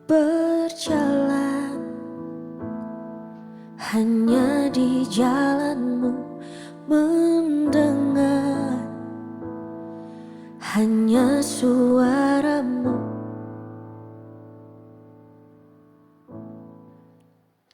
berjalan hanya di jalanmu, mendengar hanya suaramu.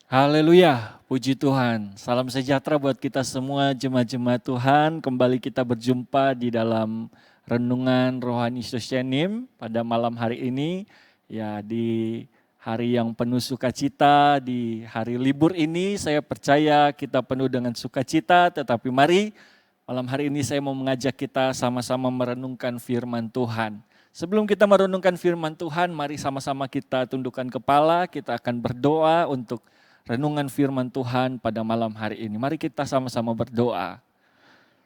Haleluya, puji Tuhan. Salam sejahtera buat kita semua jemaat-jemaat Tuhan. Kembali kita berjumpa di dalam renungan rohani Sosyanim pada malam hari ini. Ya, di hari yang penuh sukacita, di hari libur ini saya percaya kita penuh dengan sukacita. Tetapi mari malam hari ini saya mau mengajak kita sama-sama merenungkan firman Tuhan. Sebelum kita merenungkan firman Tuhan, mari sama-sama kita tundukkan kepala, kita akan berdoa untuk renungan firman Tuhan pada malam hari ini. Mari kita sama-sama berdoa.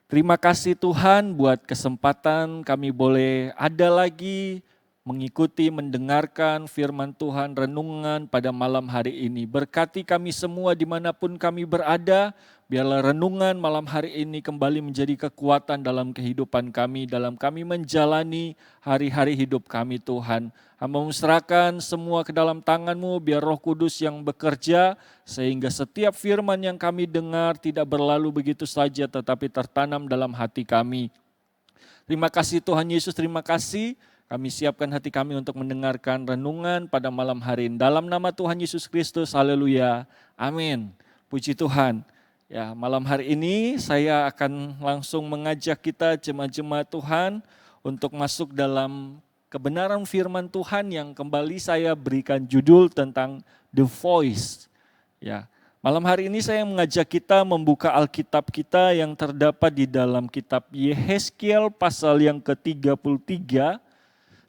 Terima kasih Tuhan buat kesempatan kami boleh ada lagi mengikuti, mendengarkan firman Tuhan, renungan pada malam hari ini. Berkati kami semua dimanapun kami berada, biarlah renungan malam hari ini kembali menjadi kekuatan dalam kehidupan kami, dalam kami menjalani hari-hari hidup kami Tuhan. Hamba menyerahkan semua ke dalam tangan-Mu, biar Roh Kudus yang bekerja, sehingga setiap firman yang kami dengar tidak berlalu begitu saja, tetapi tertanam dalam hati kami. Terima kasih Tuhan Yesus, terima kasih. Kami siapkan hati kami untuk mendengarkan renungan pada malam hari ini. Dalam nama Tuhan Yesus Kristus, haleluya, amin. Puji Tuhan. Ya, malam hari ini saya akan langsung mengajak kita jemaat-jemaat Tuhan untuk masuk dalam kebenaran firman Tuhan yang kembali saya berikan judul tentang The Voice. Ya, malam hari ini saya mengajak kita membuka Alkitab kita yang terdapat di dalam kitab Yehezkiel pasal yang ke-33.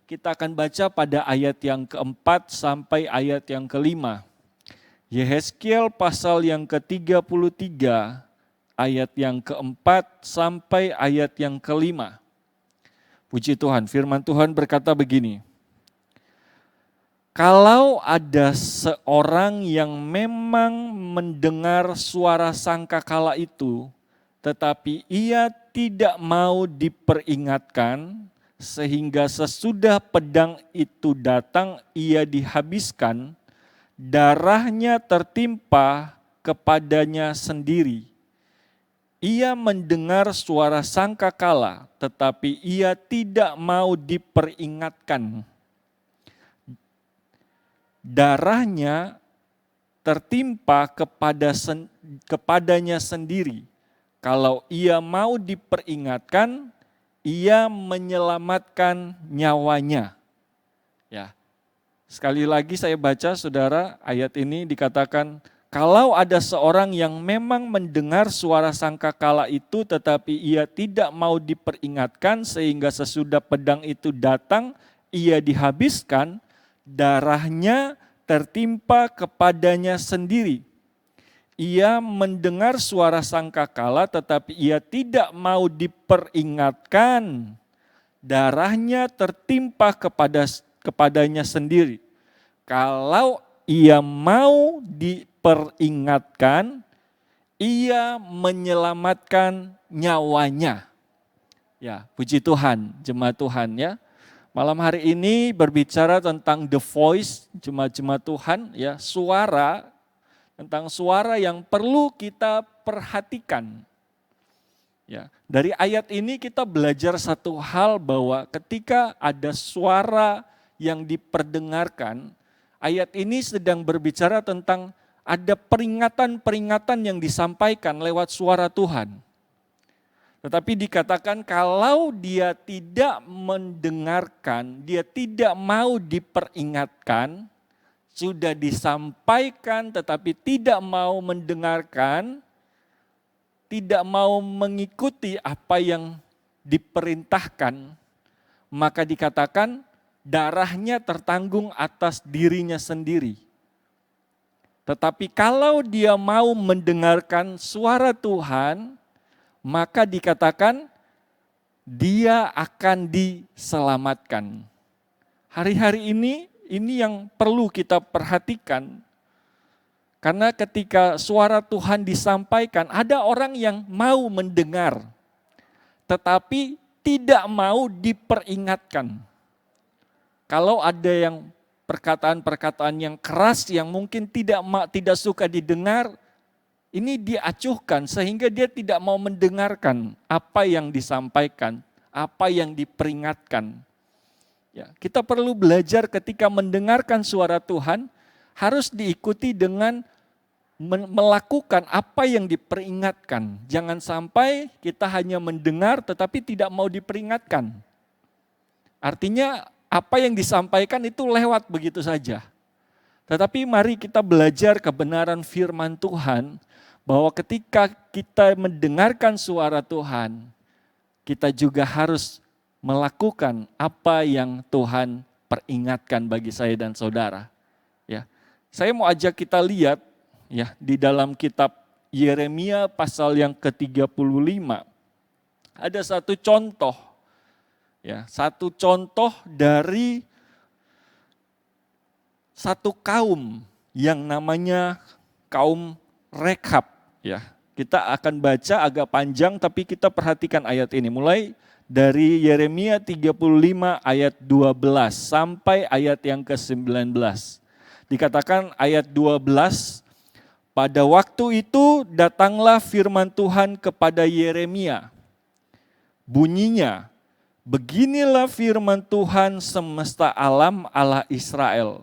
Kita akan baca pada ayat yang keempat sampai ayat yang kelima. Yehezkiel pasal yang ke-33 ayat yang keempat sampai ayat yang kelima. Puji Tuhan, firman Tuhan berkata begini. Kalau ada seorang yang memang mendengar suara sangkakala itu, tetapi ia tidak mau diperingatkan, sehingga sesudah pedang itu datang ia dihabiskan, darahnya tertimpa kepadanya sendiri. Ia mendengar suara sangkakala, tetapi ia tidak mau diperingatkan. Darahnya tertimpa kepadanya sendiri. Kalau ia mau diperingatkan, ia menyelamatkan nyawanya. Ya. Sekali lagi saya baca saudara, ayat ini dikatakan, kalau ada seorang yang memang mendengar suara sangkakala itu tetapi ia tidak mau diperingatkan sehingga sesudah pedang itu datang ia dihabiskan, darahnya tertimpa kepadanya sendiri. Ia mendengar suara sangkakala tetapi ia tidak mau diperingatkan, darahnya tertimpa kepadanya sendiri. Kalau ia mau diperingatkan, ia menyelamatkan nyawanya. Ya, puji Tuhan, jemaat Tuhan ya. Malam hari ini berbicara tentang the voice, jemaat-jemaat Tuhan ya, suara, tentang suara yang perlu kita perhatikan. Ya, dari ayat ini kita belajar satu hal bahwa ketika ada suara yang diperdengarkan, ayat ini sedang berbicara tentang ada peringatan-peringatan yang disampaikan lewat suara Tuhan. Tetapi dikatakan kalau dia tidak mendengarkan, dia tidak mau diperingatkan, sudah disampaikan tetapi tidak mau mendengarkan, tidak mau mengikuti apa yang diperintahkan, maka dikatakan darahnya tertanggung atas dirinya sendiri. Tetapi kalau dia mau mendengarkan suara Tuhan, maka dikatakan dia akan diselamatkan. Hari-hari ini yang perlu kita perhatikan. Karena ketika suara Tuhan disampaikan, ada orang yang mau mendengar, tetapi tidak mau diperingatkan. Kalau ada yang perkataan-perkataan yang keras yang mungkin tidak suka didengar, ini diacuhkan sehingga dia tidak mau mendengarkan apa yang disampaikan, apa yang diperingatkan. Ya, kita perlu belajar ketika mendengarkan suara Tuhan harus diikuti dengan melakukan apa yang diperingatkan. Jangan sampai kita hanya mendengar tetapi tidak mau diperingatkan. Artinya apa yang disampaikan itu lewat begitu saja. Tetapi mari kita belajar kebenaran firman Tuhan bahwa ketika kita mendengarkan suara Tuhan, kita juga harus melakukan apa yang Tuhan peringatkan bagi saya dan saudara. Ya, saya mau ajak kita lihat ya di dalam kitab Yeremia pasal yang ke-35 ada satu contoh ya, satu contoh dari satu kaum yang namanya kaum Rekab ya. Kita akan baca agak panjang tapi kita perhatikan ayat ini mulai dari Yeremia 35 ayat 12 sampai ayat yang ke-19. Dikatakan ayat 12, pada waktu itu datanglah firman Tuhan kepada Yeremia. Bunyinya, beginilah firman Tuhan semesta alam Allah Israel.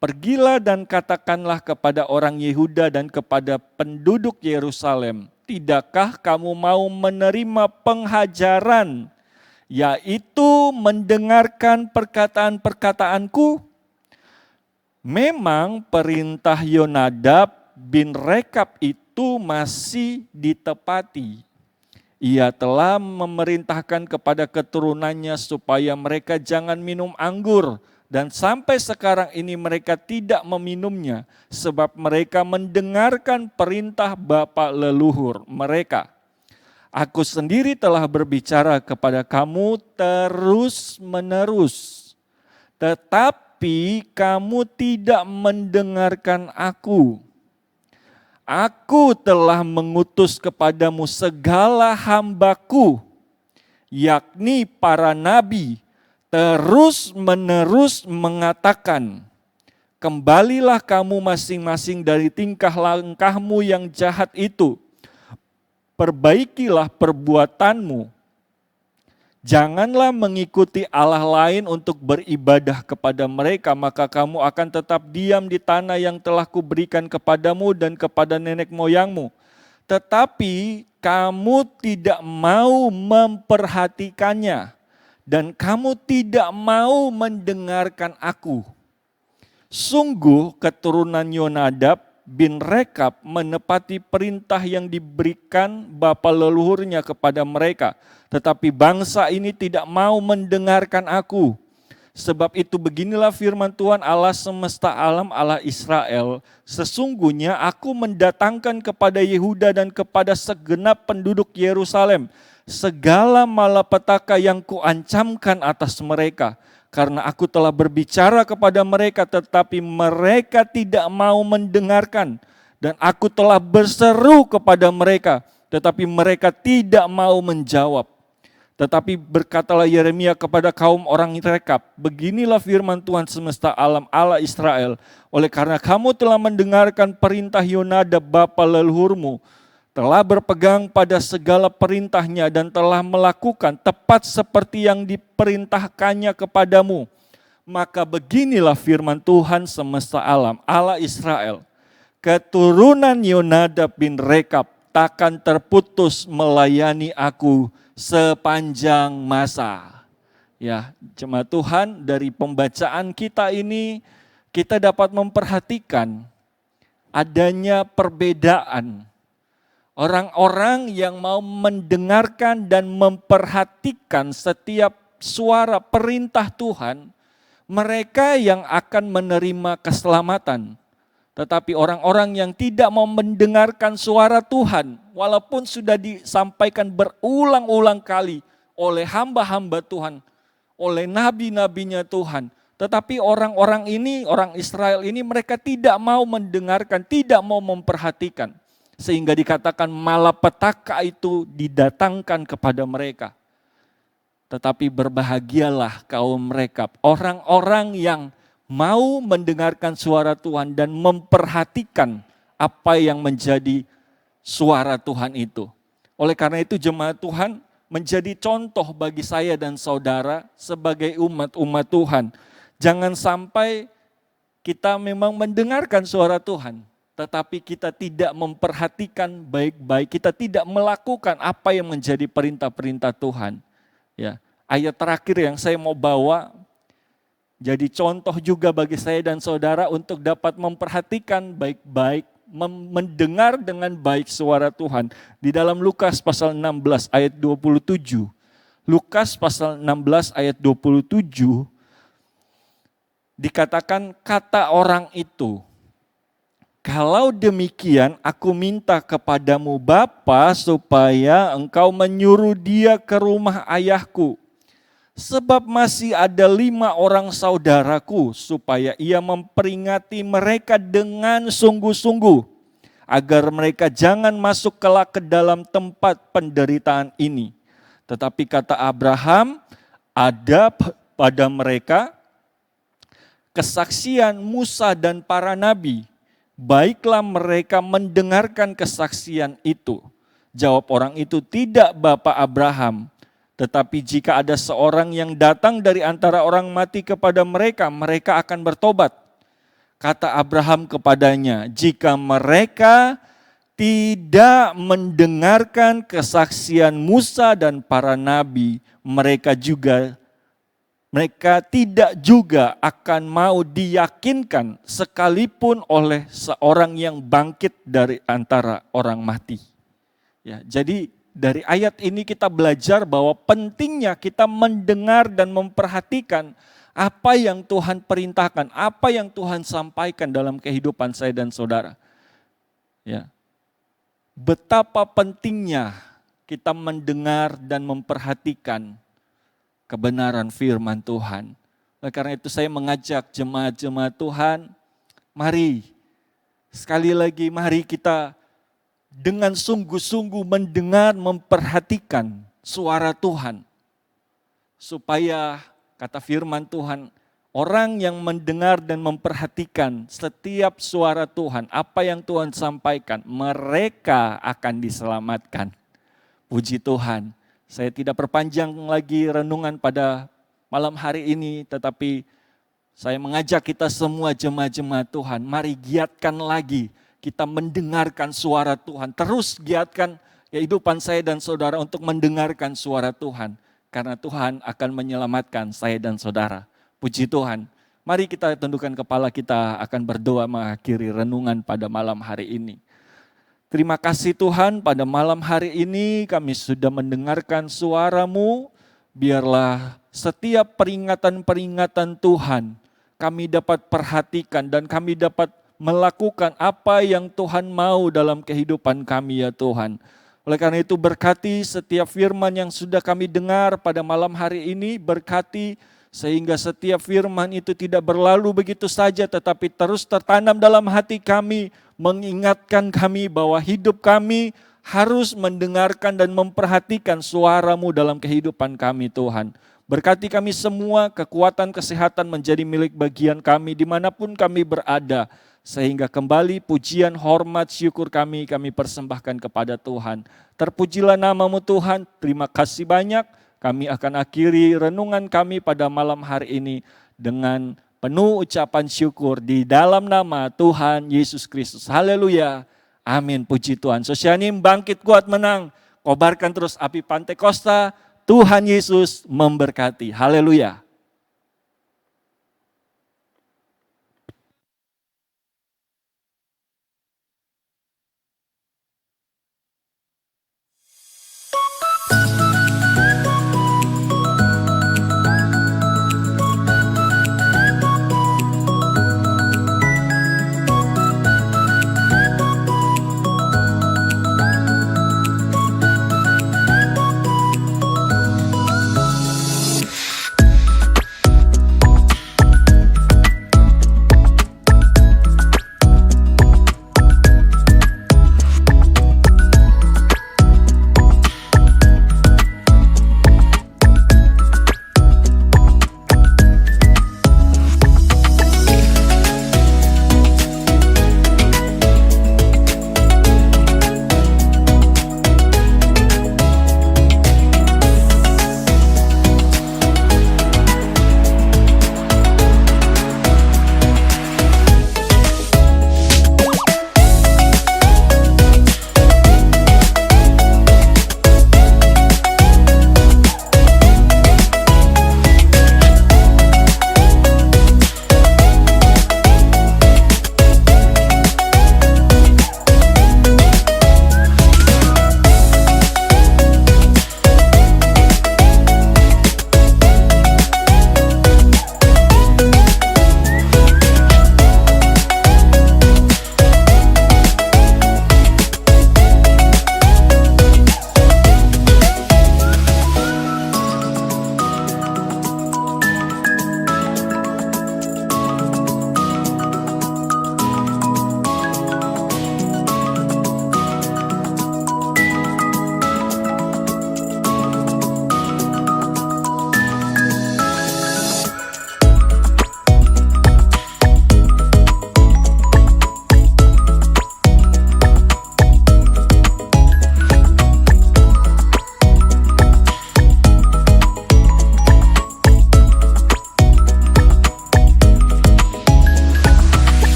Pergilah dan katakanlah kepada orang Yehuda dan kepada penduduk Yerusalem, tidakkah kamu mau menerima penghajaran, yaitu mendengarkan perkataan-perkataanku? Memang perintah Yonadab bin Rekab itu masih ditepati. Ia telah memerintahkan kepada keturunannya supaya mereka jangan minum anggur. Dan sampai sekarang ini mereka tidak meminumnya. Sebab mereka mendengarkan perintah bapa leluhur mereka. Aku sendiri telah berbicara kepada kamu terus menerus. Tetapi kamu tidak mendengarkan aku. Aku telah mengutus kepadamu segala hambaku, yakni para nabi, terus menerus mengatakan, kembalilah kamu masing-masing dari tingkah langkahmu yang jahat itu, perbaikilah perbuatanmu. Janganlah mengikuti Allah lain untuk beribadah kepada mereka, maka kamu akan tetap diam di tanah yang telah kuberikan kepadamu dan kepada nenek moyangmu. Tetapi kamu tidak mau memperhatikannya, dan kamu tidak mau mendengarkan aku. Sungguh keturunan Yonadab bin Rekab menepati perintah yang diberikan bapa leluhurnya kepada mereka. Tetapi bangsa ini tidak mau mendengarkan aku. Sebab itu beginilah firman Tuhan Allah semesta alam Allah Israel. Sesungguhnya aku mendatangkan kepada Yehuda dan kepada segenap penduduk Yerusalem segala malapetaka yang kuancamkan atas mereka. Karena aku telah berbicara kepada mereka tetapi mereka tidak mau mendengarkan. Dan aku telah berseru kepada mereka tetapi mereka tidak mau menjawab. Tetapi berkatalah Yeremia kepada kaum orang Rekab, beginilah firman Tuhan semesta alam Allah Israel. Oleh karena kamu telah mendengarkan perintah Yonadab bapa leluhurmu, telah berpegang pada segala perintahnya dan telah melakukan tepat seperti yang diperintahkannya kepadamu. Maka beginilah firman Tuhan semesta alam Allah Israel. Keturunan Yonadab bin Rekab takkan terputus melayani aku sepanjang masa. Ya, jemaat Tuhan, dari pembacaan kita ini kita dapat memperhatikan adanya perbedaan. Orang-orang yang mau mendengarkan dan memperhatikan setiap suara perintah Tuhan, mereka yang akan menerima keselamatan. Tetapi orang-orang yang tidak mau mendengarkan suara Tuhan, walaupun sudah disampaikan berulang-ulang kali oleh hamba-hamba Tuhan, oleh nabi-nabinya Tuhan, tetapi orang-orang ini, orang Israel ini mereka tidak mau mendengarkan, tidak mau memperhatikan. Sehingga dikatakan malapetaka itu didatangkan kepada mereka. Tetapi berbahagialah kaum Rekab, orang-orang yang mau mendengarkan suara Tuhan dan memperhatikan apa yang menjadi suara Tuhan itu. Oleh karena itu jemaat Tuhan menjadi contoh bagi saya dan saudara sebagai umat Tuhan. Jangan sampai kita memang mendengarkan suara Tuhan, tetapi kita tidak memperhatikan baik-baik, kita tidak melakukan apa yang menjadi perintah-perintah Tuhan. Ya, ayat terakhir yang saya mau bawa jadi contoh juga bagi saya dan saudara untuk dapat memperhatikan baik-baik, mendengar dengan baik suara Tuhan. Di dalam Lukas pasal 16 ayat 27. Lukas pasal 16 ayat 27 dikatakan kata orang itu, "Kalau demikian aku minta kepadamu Bapa supaya engkau menyuruh dia ke rumah ayahku. Sebab masih ada 5 orang saudaraku supaya ia memperingati mereka dengan sungguh-sungguh. Agar mereka jangan masuk kelak ke dalam tempat penderitaan ini. Tetapi kata Abraham, ada pada mereka kesaksian Musa dan para nabi. Baiklah mereka mendengarkan kesaksian itu." Jawab orang itu, "Tidak Bapak Abraham. Tetapi jika ada seorang yang datang dari antara orang mati kepada mereka, mereka akan bertobat." Kata Abraham kepadanya, "Jika mereka tidak mendengarkan kesaksian Musa dan para nabi, mereka tidak juga akan mau diyakinkan sekalipun oleh seorang yang bangkit dari antara orang mati." Ya, jadi dari ayat ini kita belajar bahwa pentingnya kita mendengar dan memperhatikan apa yang Tuhan perintahkan, apa yang Tuhan sampaikan dalam kehidupan saya dan saudara. Ya. Betapa pentingnya kita mendengar dan memperhatikan kebenaran firman Tuhan. Oleh karena itu saya mengajak jemaat-jemaat Tuhan, mari sekali lagi mari kita dengan sungguh-sungguh mendengar, memperhatikan suara Tuhan. Supaya kata firman Tuhan, orang yang mendengar dan memperhatikan setiap suara Tuhan, apa yang Tuhan sampaikan, mereka akan diselamatkan. Puji Tuhan, saya tidak perpanjang lagi renungan pada malam hari ini, tetapi saya mengajak kita semua jemaat-jemaat Tuhan, mari giatkan lagi kita mendengarkan suara Tuhan. Terus giatkan kehidupan saya dan saudara untuk mendengarkan suara Tuhan. Karena Tuhan akan menyelamatkan saya dan saudara. Puji Tuhan. Mari kita tundukkan kepala, kita akan berdoa mengakhiri renungan pada malam hari ini. Terima kasih Tuhan, pada malam hari ini kami sudah mendengarkan suara-Mu. Biarlah setiap peringatan-peringatan Tuhan kami dapat perhatikan dan kami dapat melakukan apa yang Tuhan mau dalam kehidupan kami ya Tuhan. Oleh karena itu berkati setiap firman yang sudah kami dengar pada malam hari ini, berkati sehingga setiap firman itu tidak berlalu begitu saja tetapi terus tertanam dalam hati kami, mengingatkan kami bahwa hidup kami harus mendengarkan dan memperhatikan suara-Mu dalam kehidupan kami Tuhan. Berkati kami semua, kekuatan kesehatan menjadi milik bagian kami dimanapun kami berada. Sehingga kembali pujian, hormat, syukur kami persembahkan kepada Tuhan. Terpujilah nama-Mu Tuhan, terima kasih banyak. Kami akan akhiri renungan kami pada malam hari ini dengan penuh ucapan syukur di dalam nama Tuhan Yesus Kristus. Haleluya, amin, puji Tuhan. Sosianim bangkit kuat menang, kobarkan terus api Pantekosta, Tuhan Yesus memberkati. Haleluya.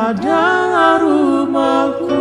adalah rumahku.